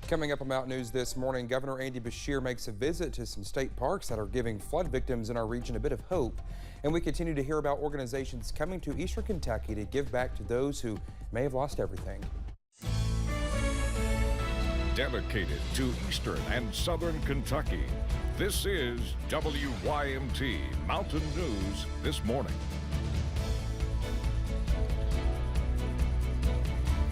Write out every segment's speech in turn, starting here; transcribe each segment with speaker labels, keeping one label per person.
Speaker 1: Coming up on Mountain News this morning, Governor Andy Beshear makes a visit to some state parks that are giving flood victims in our region a bit of hope. And we continue to hear about organizations coming to Eastern Kentucky to give back to those who may have lost everything.
Speaker 2: Dedicated to Eastern and Southern Kentucky, this is WYMT Mountain News this morning.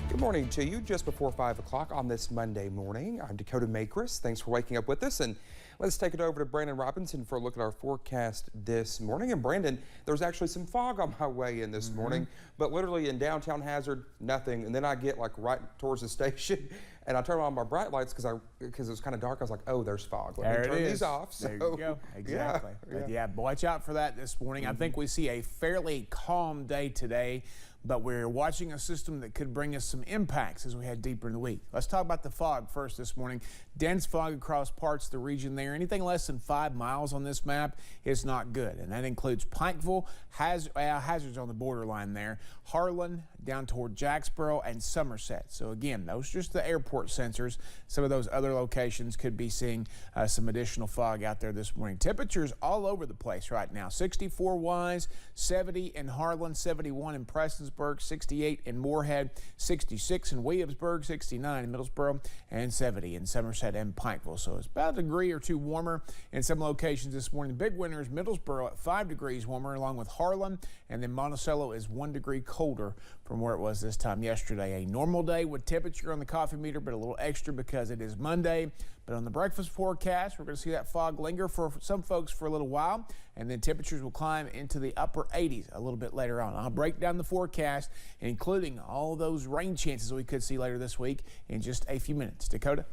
Speaker 1: Good morning to you. Just before 5 o'clock on this Monday morning, I'm Dakota Makris. Thanks for waking up with us, and let's take it over to Brandon Robinson for a look at our forecast this morning. And Brandon, there's actually some fog on my way in this morning, but literally in downtown Hazard, nothing. And then I get like right towards the station, and I turn on my bright lights because it was kind of dark. I was like, oh, there's fog. Let me turn these off. So,
Speaker 3: there you go. Exactly. But yeah, watch out for that this morning. I think we see a fairly calm day today, but we're watching a system that could bring us some impacts as we head deeper in the week. Let's talk about the fog first this morning. Dense fog across parts of the region there. Anything less than 5 miles on this map is not good, and that includes Pikeville, Hazard's on the borderline there, Harlan, down toward Jacksboro, and Somerset. So again, those are just the airport sensors. Some of those other locations could be seeing some additional fog out there this morning. Temperatures all over the place right now. 64 Wise, 70 in Harlan, 71 in Prestonsburg, 68 in Moorhead, 66 in Williamsburg, 69 in Middlesboro, and 70 in Somerset and Pikeville. So it's about a degree or two warmer in some locations this morning. The big winner is Middlesboro at 5 degrees warmer, along with Harlan, and then Monticello is 1 degree colder from where it was this time yesterday. A normal day with temperature on the coffee meter, but a little extra because it is Monday. But on the breakfast forecast, we're going to see that fog linger for some folks for a little while, and then temperatures will climb into the upper 80s a little bit later on. I'll break down the forecast, including all those rain chances we could see later this week in just a few minutes. Dakota?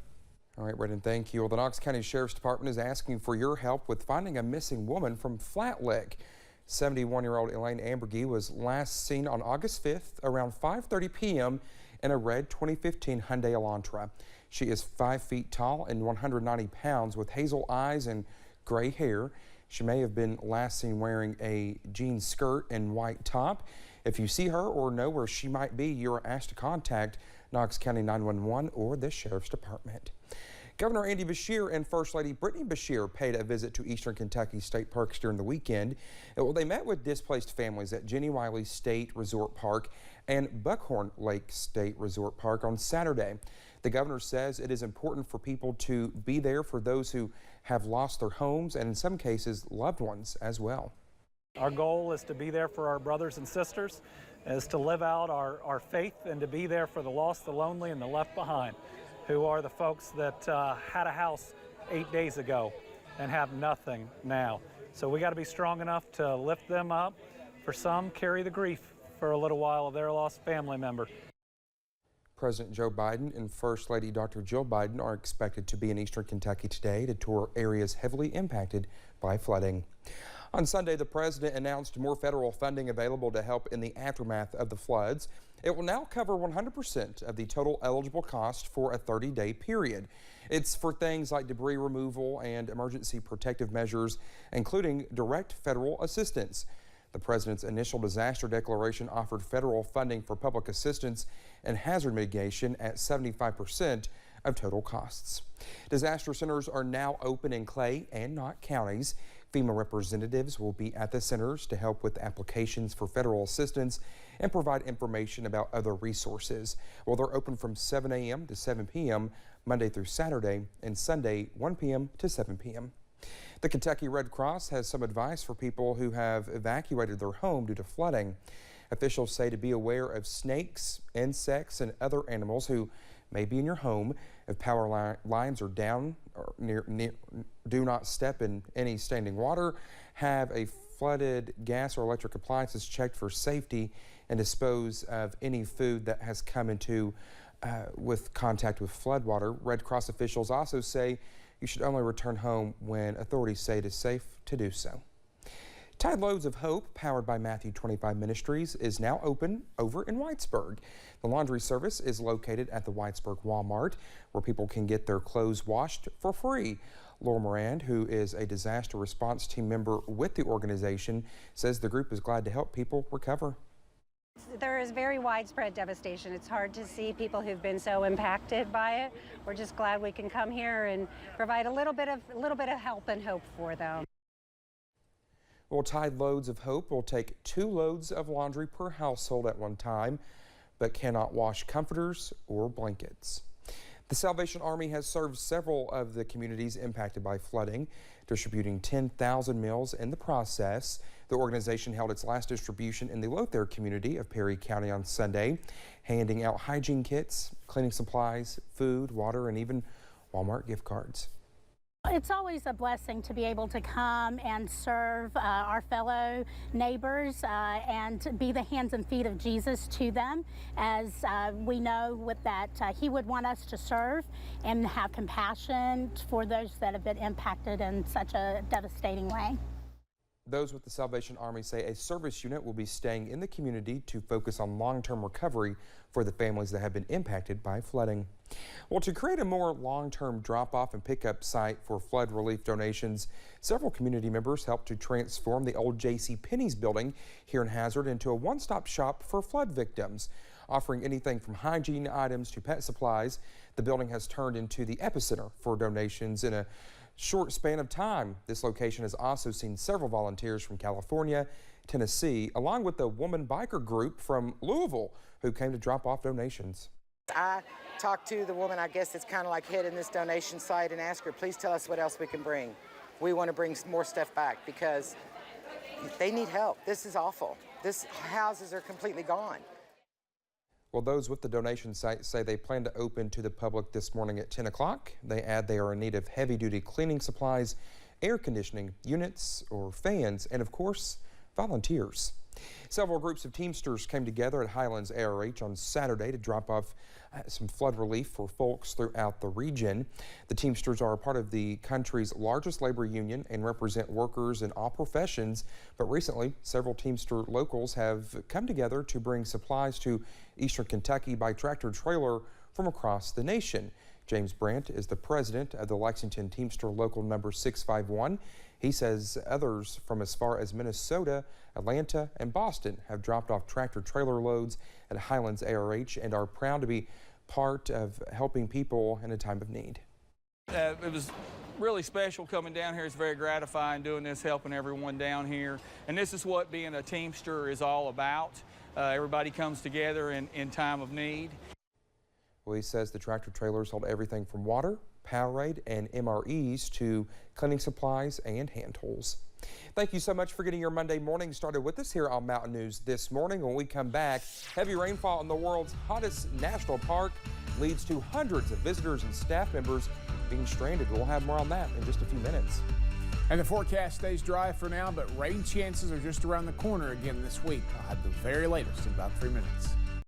Speaker 1: All right, Brendan, thank you. Well, the Knox County Sheriff's Department is asking for your help with finding a missing woman from Flat Lick. 71-year-old Elaine Ambergy was last seen on August 5th around 5:30 p.m. in a red 2015 Hyundai Elantra. She is 5 feet tall and 190 pounds with hazel eyes and gray hair. She may have been last seen wearing a jean skirt and white top. If you see her or know where she might be, you're asked to contact Knox County 911 or the Sheriff's Department. Governor Andy Beshear and First Lady Brittany Beshear paid a visit to Eastern Kentucky state parks during the weekend. Well, they met with displaced families at Jenny Wiley State Resort Park and Buckhorn Lake State Resort Park on Saturday. The governor says it is important for people to be there for those who have lost their homes and in some cases loved ones as well.
Speaker 4: Our goal is to be there for our brothers and sisters, is to live out our faith and to be there for the lost, the lonely, and the left behind, who are the folks that had a house 8 days ago and have nothing now. So we got to be strong enough to lift them up. For some, carry the grief for a little while of their lost family member.
Speaker 1: President Joe Biden and First Lady Dr. Jill Biden are expected to be in Eastern Kentucky today to tour areas heavily impacted by flooding. On Sunday, the president announced more federal funding available to help in the aftermath of the floods. It will now cover 100% of the total eligible cost for a 30-day period. It's for things like debris removal and emergency protective measures, including direct federal assistance. The president's initial disaster declaration offered federal funding for public assistance and hazard mitigation at 75% of total costs. Disaster centers are now open in Clay and Knott counties. FEMA representatives will be at the centers to help with applications for federal assistance and provide information about other resources. Well, they're open from 7 a.m. to 7 p.m. Monday through Saturday and Sunday 1 p.m. to 7 p.m. The Kentucky Red Cross has some advice for people who have evacuated their home due to flooding. Officials say to be aware of snakes, insects, and other animals who may be in your home. If power lines are down or near, do not step in any standing water. Have a flooded gas or electric appliances checked for safety, and dispose of any food that has come into with contact with floodwater. Red Cross officials also say you should only return home when authorities say it is safe to do so. Tide Loads of Hope, powered by Matthew 25 Ministries, is now open over in Whitesburg. The laundry service is located at the Whitesburg Walmart, where people can get their clothes washed for free. Laura Morand, who is a disaster response team member with the organization, says the group is glad to help people recover.
Speaker 5: There is very widespread devastation. It's hard to see people who've been so impacted by it. We're just glad we can come here and provide a little bit of help and hope for them.
Speaker 1: Well, Tide Loads of Hope will take 2 loads of laundry per household at one time, but cannot wash comforters or blankets. The Salvation Army has served several of the communities impacted by flooding, distributing 10,000 meals in the process. The organization held its last distribution in the Lothair community of Perry County on Sunday, handing out hygiene kits, cleaning supplies, food, water, and even Walmart gift cards.
Speaker 6: It's always a blessing to be able to come and serve our fellow neighbors and be the hands and feet of Jesus to them, as we know with that he would want us to serve and have compassion for those that have been impacted in such a devastating way.
Speaker 1: Those with the Salvation Army say a service unit will be staying in the community to focus on long-term recovery for the families that have been impacted by flooding. Well, to create a more long-term drop-off and pickup site for flood relief donations, several community members helped to transform the old J.C. Penney's building here in Hazard into a one-stop shop for flood victims. Offering anything from hygiene items to pet supplies, the building has turned into the epicenter for donations in a short span of time. This location has also seen several volunteers from California, Tennessee, along with the woman biker group from Louisville who came to drop off donations.
Speaker 7: I talked to the woman, I guess it's kind of like heading this donation site, and asked her, please tell us what else we can bring. We want to bring some more stuff back because they need help. This is awful. This houses are completely gone.
Speaker 1: Well, those with the donation site say they plan to open to the public this morning at 10 o'clock. They add they are in need of heavy-duty cleaning supplies, air conditioning units or fans, and of course, volunteers. Several groups of Teamsters came together at Highlands ARH on Saturday to drop off some flood relief for folks throughout the region. The Teamsters are a part of the country's largest labor union and represent workers in all professions, but recently several Teamster locals have come together to bring supplies to Eastern Kentucky by tractor trailer from across the nation. James Brandt is the president of the Lexington Teamster Local Number 651. He says others from as far as Minnesota, Atlanta, and Boston have dropped off tractor trailer loads at Highlands ARH and are proud to be part of helping people in a time of need.
Speaker 8: It was really special coming down here. It's very gratifying doing this, helping everyone down here. And this is what being a Teamster is all about. Everybody comes together in time of need.
Speaker 1: Well, he says the tractor trailers hold everything from water, Powerade, and MREs to cleaning supplies and hand tools. Thank you so much for getting your Monday morning started with us here on Mountain News this morning. When we come back, heavy rainfall in the world's hottest national park leads to hundreds of visitors and staff members being stranded. We'll have more on that in just a few minutes.
Speaker 3: And the forecast stays dry for now, but rain chances are just around the corner again this week. I'll have the very latest in about 3 minutes.